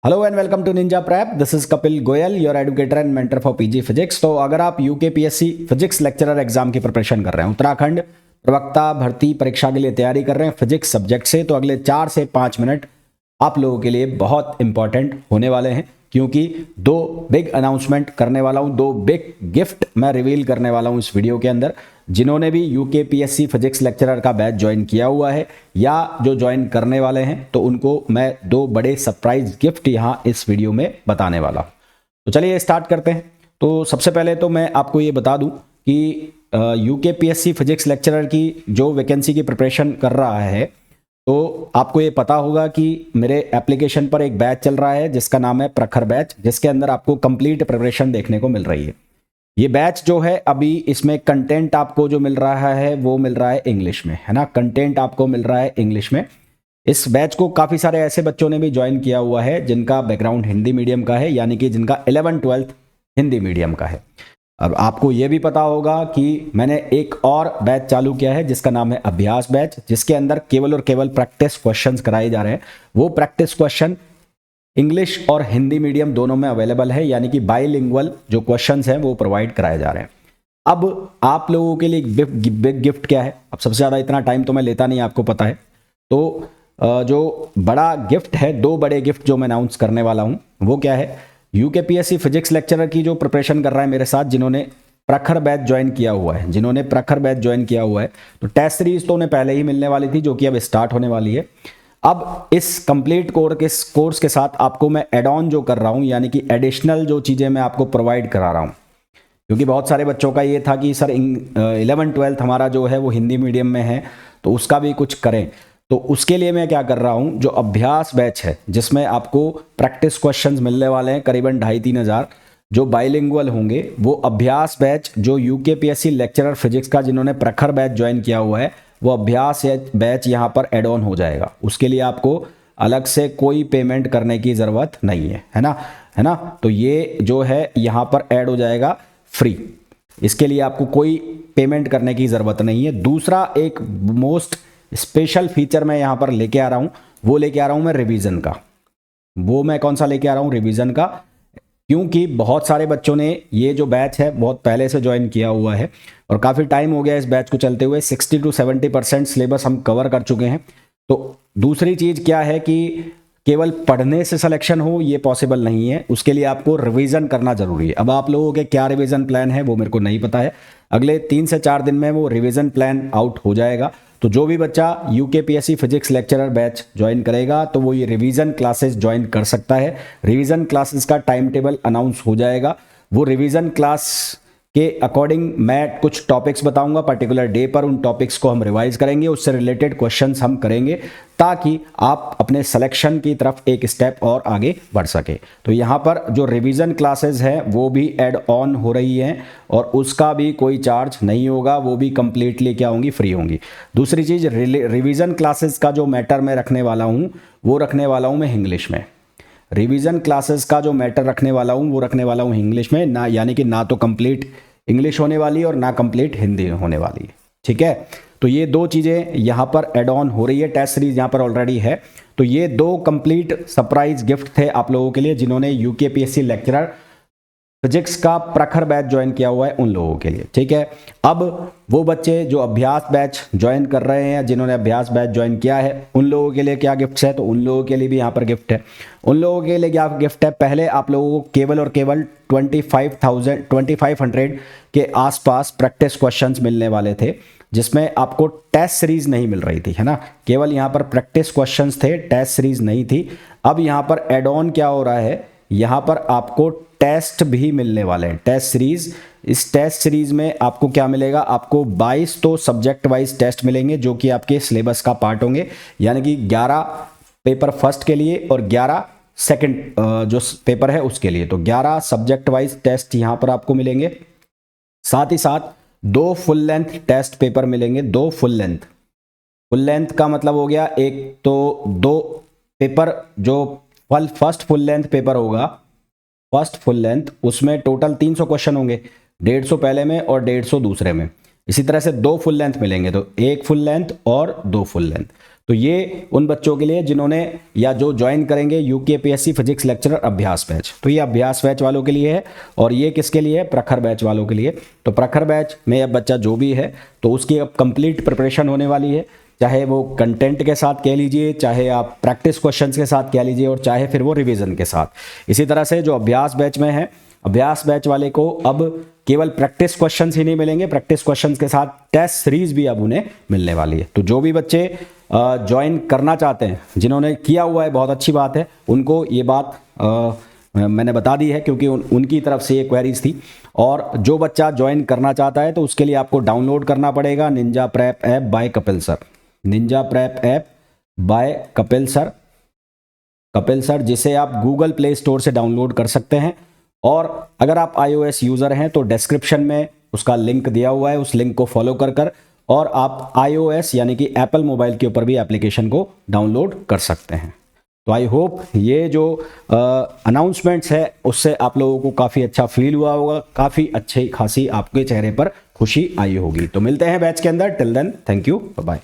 Hello and welcome to Ninja Prep. This is Kapil Goyal, your educator and mentor for PG physics. तो अगर आप UKPSC physics lecturer exam की preparation कर रहे हैं, उत्तराखंड प्रवक्ता भर्ती परीक्षा के लिए तैयारी कर रहे हैं फिजिक्स सब्जेक्ट से, तो अगले 4 से 5 मिनट आप लोगों के लिए बहुत इंपॉर्टेंट होने वाले हैं, क्योंकि दो बिग अनाउंसमेंट करने वाला हूं, दो बिग गिफ्ट मैं रिवील करने वाला हूं इस वीडियो के अंदर। जिन्होंने भी यूकेपीएससी फिजिक्स लेक्चरर का बैच ज्वाइन किया हुआ है या जो ज्वाइन करने वाले हैं, तो उनको मैं दो बड़े सरप्राइज गिफ्ट यहां इस वीडियो में बताने वाला हूं। तो चलिए स्टार्ट करते हैं। तो सबसे पहले तो मैं आपको ये बता दूं कि यूकेपीएससी फिजिक्स लेक्चरर की जो वैकेंसी की प्रिपरेशन कर रहा है, तो आपको ये पता होगा कि मेरे एप्लीकेशन पर एक बैच चल रहा है जिसका नाम है प्रखर बैच, जिसके अंदर आपको कंप्लीट प्रिपरेशन देखने को मिल रही है। ये बैच जो है, अभी इसमें कंटेंट आपको जो मिल रहा है वो मिल रहा है इंग्लिश में, है ना। कंटेंट आपको मिल रहा है इंग्लिश में। इस बैच को काफ़ी सारे ऐसे बच्चों ने भी ज्वाइन किया हुआ है जिनका बैकग्राउंड हिंदी मीडियम का है, यानी कि जिनका 11th-12th हिंदी मीडियम का है। अब आपको ये भी पता होगा कि मैंने एक और बैच चालू किया है जिसका नाम है अभ्यास बैच, जिसके अंदर केवल और केवल प्रैक्टिस क्वेश्चंस कराए जा रहे हैं। वो प्रैक्टिस क्वेश्चन इंग्लिश और हिंदी मीडियम दोनों में अवेलेबल है, यानी कि बाइलिंगुअल जो क्वेश्चंस हैं वो प्रोवाइड कराए जा रहे हैं। अब आप लोगों के लिए बिग गिफ्ट क्या है? अब सबसे ज़्यादा इतना टाइम तो मैं लेता नहीं, आपको पता है। तो जो बड़ा गिफ्ट है, दो बड़े गिफ्ट जो मैं अनाउंस करने वाला हूँ वो क्या है? यूकेपीएससी फिजिक्स लेक्चरर की जो प्रिपरेशन कर रहा है मेरे साथ, जिन्होंने प्रखर बैच ज्वाइन किया हुआ है, तो टेस्ट सीरीज तो उन्हें पहले ही मिलने वाली थी, जो कि अब स्टार्ट होने वाली है। अब इस कंप्लीट कोर्स के साथ आपको मैं एड ऑन जो कर रहा हूं, यानी कि एडिशनल जो चीज़ें मैं आपको प्रोवाइड करा रहा हूं, क्योंकि बहुत सारे बच्चों का ये था कि सर 11th-12th हमारा जो है वो हिंदी मीडियम में है, तो उसका भी कुछ करें। तो उसके लिए मैं क्या कर रहा हूं, जो अभ्यास बैच है जिसमें आपको प्रैक्टिस क्वेश्चंस मिलने वाले हैं करीबन 2,500-3 हज़ार जो बाइलिंगुअल होंगे, वो अभ्यास बैच जो यूकेपीएससी लेक्चरर फिजिक्स का जिन्होंने प्रखर बैच ज्वाइन किया हुआ है, वो अभ्यास बैच यहाँ पर एड ऑन हो जाएगा। उसके लिए आपको अलग से कोई पेमेंट करने की ज़रूरत नहीं है, है ना। तो ये जो है यहाँ पर ऐड हो जाएगा फ्री, इसके लिए आपको कोई पेमेंट करने की ज़रूरत नहीं है। दूसरा एक मोस्ट स्पेशल फीचर मैं यहाँ पर लेके आ रहा हूँ, वो लेके आ रहा हूँ मैं रिवीजन का। वो मैं कौन सा लेके आ रहा हूँ? रिवीजन का, क्योंकि बहुत सारे बच्चों ने ये जो बैच है बहुत पहले से ज्वाइन किया हुआ है और काफ़ी टाइम हो गया इस बैच को चलते हुए। 60-70% सिलेबस हम कवर कर चुके हैं। तो दूसरी चीज़ क्या है कि केवल पढ़ने से सिलेक्शन हो ये पॉसिबल नहीं है, उसके लिए आपको रिवीजन करना जरूरी है। अब आप लोगों के क्या रिवीजन प्लान है वो मेरे को नहीं पता है, अगले 3 से 4 दिन में वो रिवीजन प्लान आउट हो जाएगा। तो जो भी बच्चा UKPSC physics lecturer batch join करेगा तो वो ये रिवीजन क्लासेस ज्वाइन कर सकता है। रिवीजन क्लासेस का टाइम टेबल अनाउंस हो जाएगा। वो रिवीजन क्लास के अकॉर्डिंग मैं कुछ टॉपिक्स बताऊंगा, पर्टिकुलर डे पर उन टॉपिक्स को हम रिवाइज करेंगे, उससे रिलेटेड क्वेश्चंस हम करेंगे, ताकि आप अपने सिलेक्शन की तरफ एक स्टेप और आगे बढ़ सके। तो यहाँ पर जो रिवीजन क्लासेस हैं वो भी ऐड ऑन हो रही हैं और उसका भी कोई चार्ज नहीं होगा, वो भी कंप्लीटली क्या होंगी? फ्री होंगी। दूसरी चीज़, रिवीजन क्लासेस का जो मैटर मैं रखने वाला हूँ वो रखने वाला हूँ मैं इंग्लिश में। रिवीजन क्लासेस का जो मैटर रखने वाला हूँ वो रखने वाला हूँ इंग्लिश में, ना यानी कि ना तो कंप्लीट इंग्लिश होने वाली है और ना कंप्लीट हिंदी होने वाली है, ठीक है। तो ये दो चीज़ें यहाँ पर एड ऑन हो रही है, टेस्ट सीरीज यहाँ पर ऑलरेडी है। तो ये दो कंप्लीट सरप्राइज गिफ्ट थे आप लोगों के लिए जिन्होंने यूकेपीएससी लेक्चरर फिजिक्स का प्रखर बैच ज्वाइन किया हुआ है उन लोगों के लिए, ठीक है। अब वो बच्चे जो अभ्यास बैच ज्वाइन कर रहे हैं, जिन्होंने अभ्यास बैच ज्वाइन किया है, उन लोगों के लिए क्या गिफ्ट है? तो उन लोगों के लिए भी यहाँ पर गिफ्ट है। उन लोगों के लिए क्या गिफ्ट है? पहले आप लोगों को केवल और केवल 2500 के आसपास प्रैक्टिस क्वेश्चंस मिलने वाले थे, जिसमें आपको टेस्ट सीरीज नहीं मिल रही थी, है ना। केवल यहाँ पर प्रैक्टिस क्वेश्चंस थे, टेस्ट सीरीज नहीं थी। अब यहाँ पर एड ऑन क्या हो रहा है? यहाँ पर आपको टेस्ट भी मिलने वाले हैं, टेस्ट सीरीज। इस टेस्ट सीरीज में आपको क्या मिलेगा? आपको 22 तो सब्जेक्ट वाइज टेस्ट मिलेंगे जो कि आपके सिलेबस का पार्ट होंगे, यानी कि 11 पेपर फर्स्ट के लिए और 11 सेकंड जो पेपर है उसके लिए। तो 11 सब्जेक्ट वाइज टेस्ट यहाँ पर आपको मिलेंगे। साथ ही साथ 2 फुल लेंथ टेस्ट पेपर मिलेंगे, 2 फुल लेंथ का मतलब हो गया, एक तो 2 पेपर जो फर्स्ट फुल लेंथ पेपर होगा, फर्स्ट फुल लेंथ, उसमें टोटल 300 क्वेश्चन होंगे, 150 पहले में और 150 दूसरे में। इसी तरह से 2 फुल लेंथ मिलेंगे, तो 1 फुल लेंथ और 2 फुल लेंथ। तो ये उन बच्चों के लिए जिन्होंने या जो ज्वाइन करेंगे यूकेपीएससी फिजिक्स लेक्चरर अभ्यास बैच। तो ये अभ्यास बैच वालों के लिए है और ये किसके लिए है, प्रखर बैच वालों के लिए। तो प्रखर बैच में अब बच्चा जो भी है तो उसकी अब कंप्लीट प्रिपरेशन होने वाली है, चाहे वो कंटेंट के साथ कह लीजिए, चाहे आप प्रैक्टिस क्वेश्चंस के साथ कह लीजिए, और चाहे फिर वो रिवीजन के साथ। इसी तरह से जो अभ्यास बैच में है, अभ्यास बैच वाले को अब केवल प्रैक्टिस क्वेश्चंस ही नहीं मिलेंगे, प्रैक्टिस क्वेश्चंस के साथ टेस्ट सीरीज भी अब उन्हें मिलने वाली है। तो जो भी बच्चे ज्वाइन करना चाहते हैं, जिन्होंने किया हुआ है बहुत अच्छी बात है, उनको ये बात मैंने बता दी है क्योंकि उनकी तरफ से ये क्वेरीज थी। और जो बच्चा ज्वाइन करना चाहता है तो उसके लिए आपको डाउनलोड करना पड़ेगा Ninja prep app by Kapil sir, Ninja prep app by Kapil sir, जिसे आप गूगल प्ले स्टोर से डाउनलोड कर सकते हैं। और अगर आप iOS यूज़र हैं तो डिस्क्रिप्शन में उसका लिंक दिया हुआ है, उस लिंक को फॉलो कर और आप iOS यानी कि एप्पल मोबाइल के ऊपर भी एप्लीकेशन को डाउनलोड कर सकते हैं। तो आई होप ये जो अनाउंसमेंट्स है उससे आप लोगों को काफ़ी अच्छा फील हुआ होगा, काफ़ी अच्छी खासी आपके चेहरे पर खुशी आई होगी। तो मिलते हैं बैच के अंदर, till then thank you, bye bye.